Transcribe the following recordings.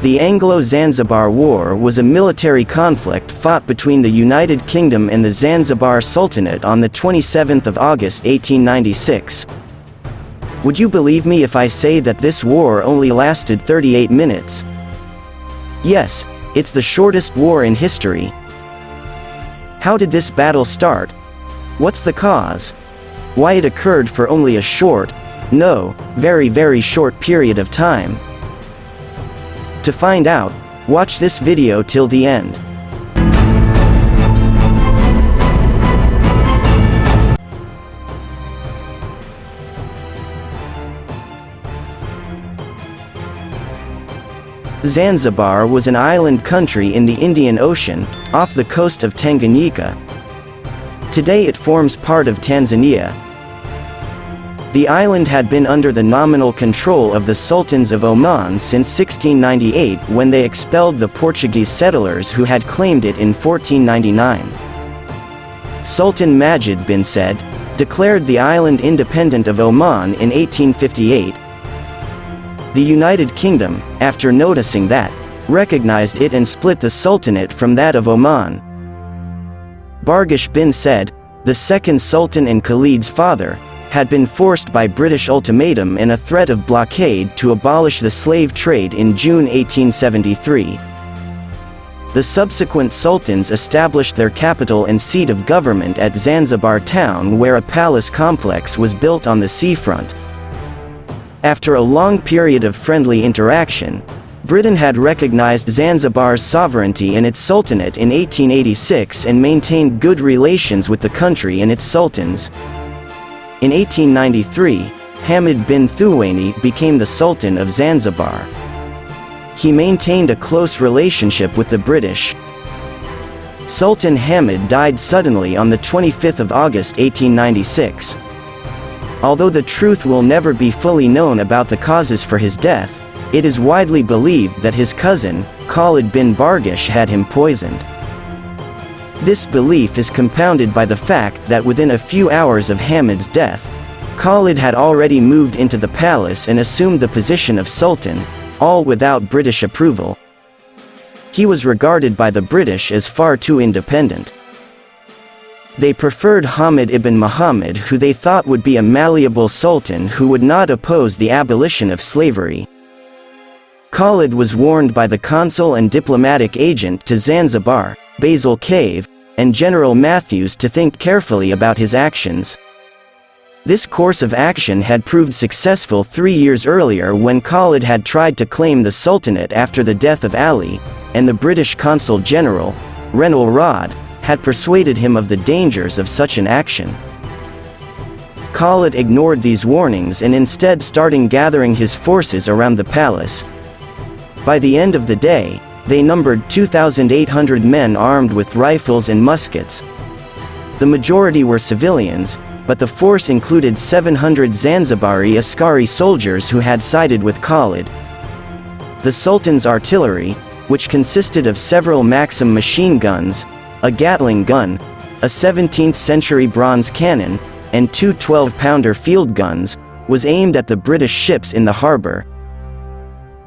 The Anglo-Zanzibar War was a military conflict fought between the United Kingdom and the Zanzibar Sultanate on the 27th of August 1896. Would you believe me if I say that this war only lasted 38 minutes? Yes, it's the shortest war in history. How did this battle start? What's the cause? Why it occurred for only a short, no, very very short period of time? To find out, watch this video till the end. Zanzibar was an island country in the Indian Ocean, off the coast of Tanganyika. Today it forms part of Tanzania. The island had been under the nominal control of the Sultans of Oman since 1698 when they expelled the Portuguese settlers who had claimed it in 1499. Sultan Majid bin Said declared the island independent of Oman in 1858. The United Kingdom, after noticing that, recognized it and split the Sultanate from that of Oman. Barghash bin Said, the second Sultan and Khalid's father, had been forced by British ultimatum and a threat of blockade to abolish the slave trade in June 1873. The subsequent sultans established their capital and seat of government at Zanzibar town, where a palace complex was built on the seafront. After a long period of friendly interaction, Britain had recognized Zanzibar's sovereignty and its sultanate in 1886 and maintained good relations with the country and its sultans. In 1893, Hamad bin Thuwaini became the Sultan of Zanzibar. He maintained a close relationship with the British. Sultan Hamad died suddenly on the 25th of August 1896. Although the truth will never be fully known about the causes for his death, it is widely believed that his cousin, Khalid bin Barghash, had him poisoned. This belief is compounded by the fact that within a few hours of Hamad's death, Khalid had already moved into the palace and assumed the position of Sultan, all without British approval. He was regarded by the British as far too independent. They preferred Hamad ibn Moḥammed, who they thought would be a malleable sultan who would not oppose the abolition of slavery. Khalid was warned by the consul and diplomatic agent to Zanzibar, Basil Cave, and General Matthews to think carefully about his actions. This course of action had proved successful 3 years earlier when Khalid had tried to claim the Sultanate after the death of Ali, and the British Consul General, Renal Rod, had persuaded him of the dangers of such an action. Khalid ignored these warnings and instead started gathering his forces around the palace. By the end of the day, they numbered 2,800 men armed with rifles and muskets. The majority were civilians, but the force included 700 Zanzibari askari soldiers who had sided with Khalid. The Sultan's artillery, which consisted of several Maxim machine guns, a Gatling gun, a 17th-century bronze cannon, and two 12-pounder field guns, was aimed at the British ships in the harbor.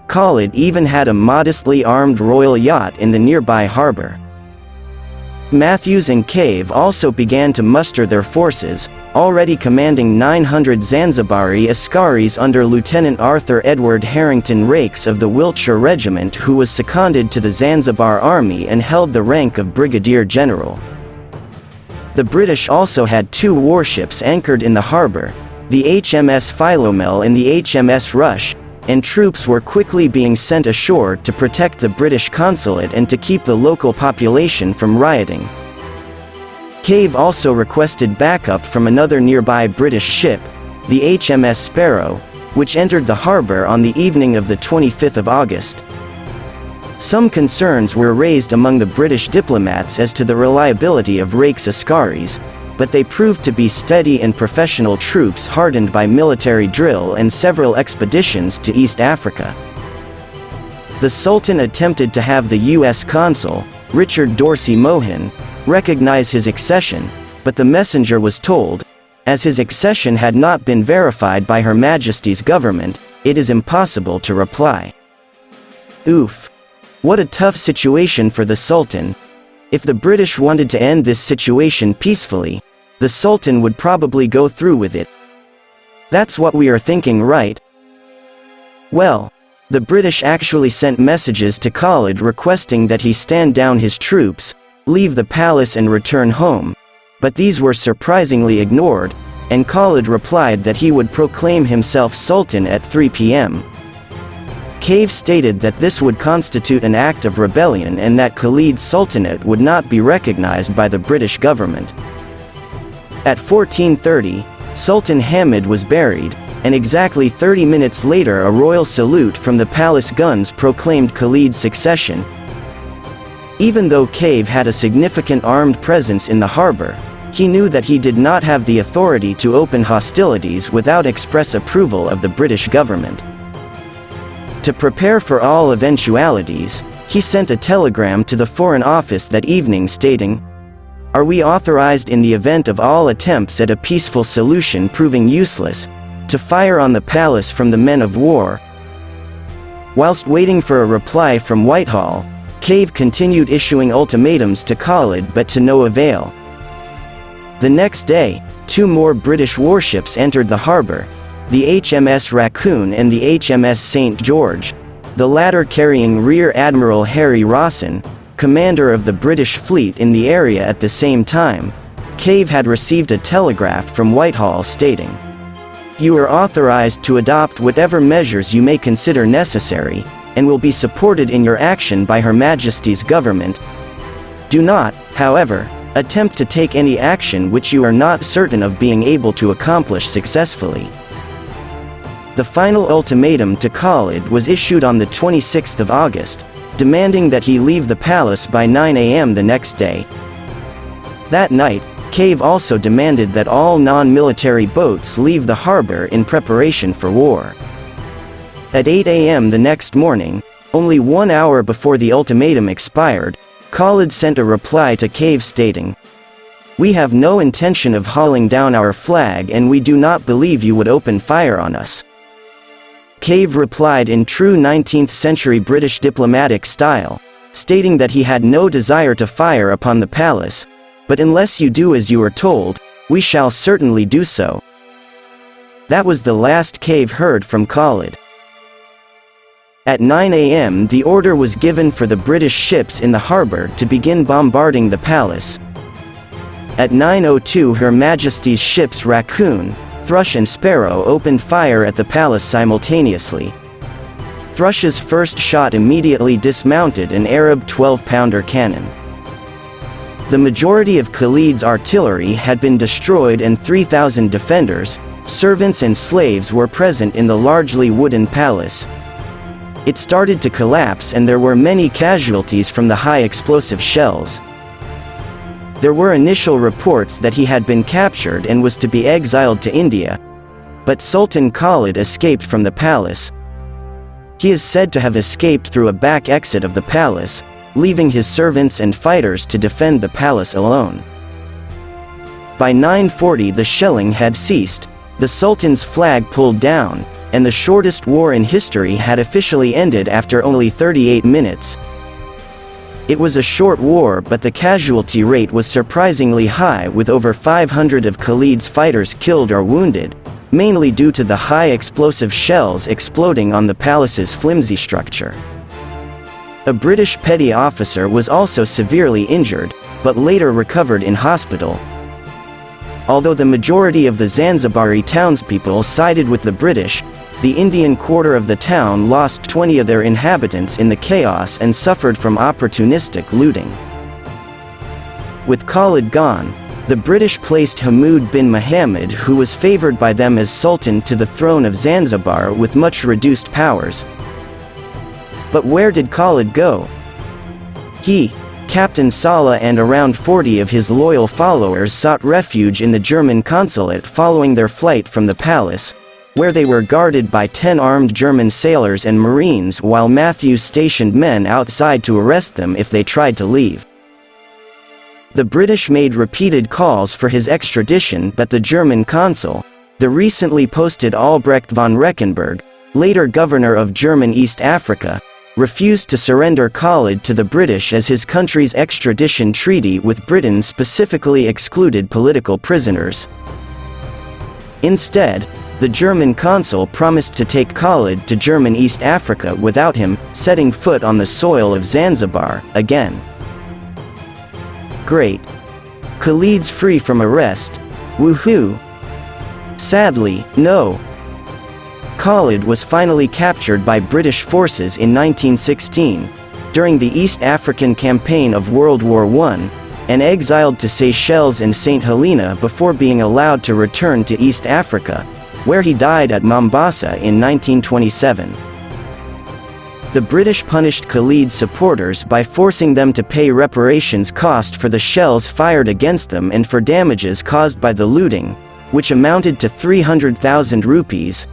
Khalid even had a modestly armed royal yacht in the nearby harbor. Matthews and Cave also began to muster their forces, already commanding 900 Zanzibari askaris under Lieutenant Arthur Edward Harrington Rakes of the Wiltshire Regiment, who was seconded to the Zanzibar Army and held the rank of Brigadier General. The British also had two warships anchored in the harbor, the HMS Philomel and the HMS Rush, and troops were quickly being sent ashore to protect the British consulate and to keep the local population from rioting. Cave also requested backup from another nearby British ship, the HMS Sparrow, which entered the harbor on the evening of the 25th of August. Some concerns were raised among the British diplomats as to the reliability of Rake's askaris, but they proved to be steady and professional troops hardened by military drill and several expeditions to East Africa. The Sultan attempted to have the U.S. consul, Richard Dorsey Mohan, recognize his accession, but the messenger was told, as his accession had not been verified by Her Majesty's government, it is impossible to reply. Oof. What a tough situation for the Sultan. If the British wanted to end this situation peacefully, the Sultan would probably go through with it. That's what we are thinking, right? Well, the British actually sent messages to Khalid requesting that he stand down his troops, leave the palace and return home, but these were surprisingly ignored, and Khalid replied that he would proclaim himself Sultan at 3 p.m. Cave stated that this would constitute an act of rebellion and that Khalid's sultanate would not be recognized by the British government. At 1430, Sultan Hamad was buried, and exactly 30 minutes later a royal salute from the palace guns proclaimed Khalid's succession. Even though Cave had a significant armed presence in the harbor, he knew that he did not have the authority to open hostilities without express approval of the British government. To prepare for all eventualities, he sent a telegram to the Foreign Office that evening stating, "Are we authorized in the event of all attempts at a peaceful solution proving useless, to fire on the palace from the men of war?" Whilst waiting for a reply from Whitehall, Cave continued issuing ultimatums to Khalid but to no avail. The next day, 2 more British warships entered the harbor, the HMS Raccoon and the HMS St. George, the latter carrying Rear Admiral Harry Rawson, commander of the British fleet in the area at the same time. Cave had received a telegraph from Whitehall stating, "You are authorized to adopt whatever measures you may consider necessary, and will be supported in your action by Her Majesty's government. Do not, however, attempt to take any action which you are not certain of being able to accomplish successfully." The final ultimatum to Khalid was issued on the 26th of August, demanding that he leave the palace by 9 a.m. the next day. That night, Cave also demanded that all non-military boats leave the harbor in preparation for war. At 8 a.m. the next morning, only 1 hour before the ultimatum expired, Khalid sent a reply to Cave stating, "We have no intention of hauling down our flag and we do not believe you would open fire on us." Cave replied in true 19th century British diplomatic style, stating that he had no desire to fire upon the palace, but unless you do as you are told, we shall certainly do so. That was the last Cave heard from Khalid. At 9 a.m. the order was given for the British ships in the harbor to begin bombarding the palace. At 9:02 Her Majesty's ships Raccoon, Thrush and Sparrow opened fire at the palace simultaneously. Thrush's first shot immediately dismounted an Arab 12-pounder cannon. The majority of Khalid's artillery had been destroyed and 3,000 defenders, servants and slaves were present in the largely wooden palace. It started to collapse and there were many casualties from the high explosive shells. There were initial reports that he had been captured and was to be exiled to India, but Sultan Khalid escaped from the palace. He is said to have escaped through a back exit of the palace, leaving his servants and fighters to defend the palace alone. By 9:40 the shelling had ceased, the Sultan's flag pulled down, and the shortest war in history had officially ended after only 38 minutes. It was a short war but the casualty rate was surprisingly high with over 500 of Khalid's fighters killed or wounded, mainly due to the high explosive shells exploding on the palace's flimsy structure. A British petty officer was also severely injured, but later recovered in hospital. Although the majority of the Zanzibari townspeople sided with the British, the Indian quarter of the town lost 20 of their inhabitants in the chaos and suffered from opportunistic looting. With Khalid gone, the British placed Ḥamud bin Moḥammed, who was favored by them as Sultan, to the throne of Zanzibar with much reduced powers. But where did Khalid go? He, Captain Saleh and around 40 of his loyal followers sought refuge in the German consulate following their flight from the palace, where they were guarded by 10 armed German sailors and marines while Matthews stationed men outside to arrest them if they tried to leave. The British made repeated calls for his extradition but the German consul, the recently posted Albrecht von Reckenberg, later governor of German East Africa, refused to surrender Khalid to the British as his country's extradition treaty with Britain specifically excluded political prisoners. Instead, the German consul promised to take Khalid to German East Africa without him setting foot on the soil of Zanzibar again. Great. Khalid's free from arrest. Woohoo! Sadly, no. Khalid was finally captured by British forces in 1916, during the East African campaign of World War I, and exiled to Seychelles and St. Helena before being allowed to return to East Africa, where he died at Mombasa in 1927. The British punished Khalid's supporters by forcing them to pay reparations cost for the shells fired against them and for damages caused by the looting, which amounted to 300,000 rupees.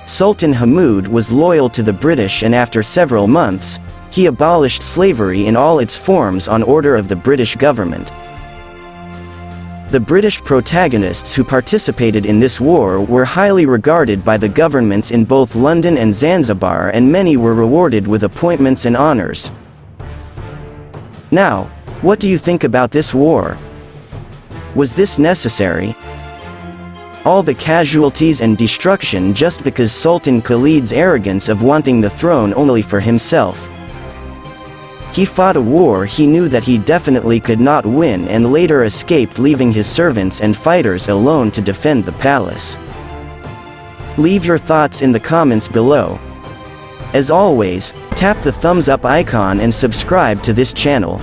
Sultan Hamad was loyal to the British, and after several months, he abolished slavery in all its forms on order of the British government. The British protagonists who participated in this war were highly regarded by the governments in both London and Zanzibar, and many were rewarded with appointments and honors. Now, what do you think about this war? Was this necessary? All the casualties and destruction just because Sultan Khalid's arrogance of wanting the throne only for himself. He fought a war he knew that he definitely could not win, and later escaped, leaving his servants and fighters alone to defend the palace. Leave your thoughts in the comments below. As always, tap the thumbs up icon and subscribe to this channel.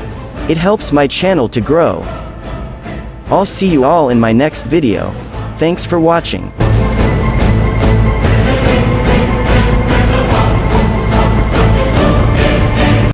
It helps my channel to grow. I'll see you all in my next video. Thanks for watching.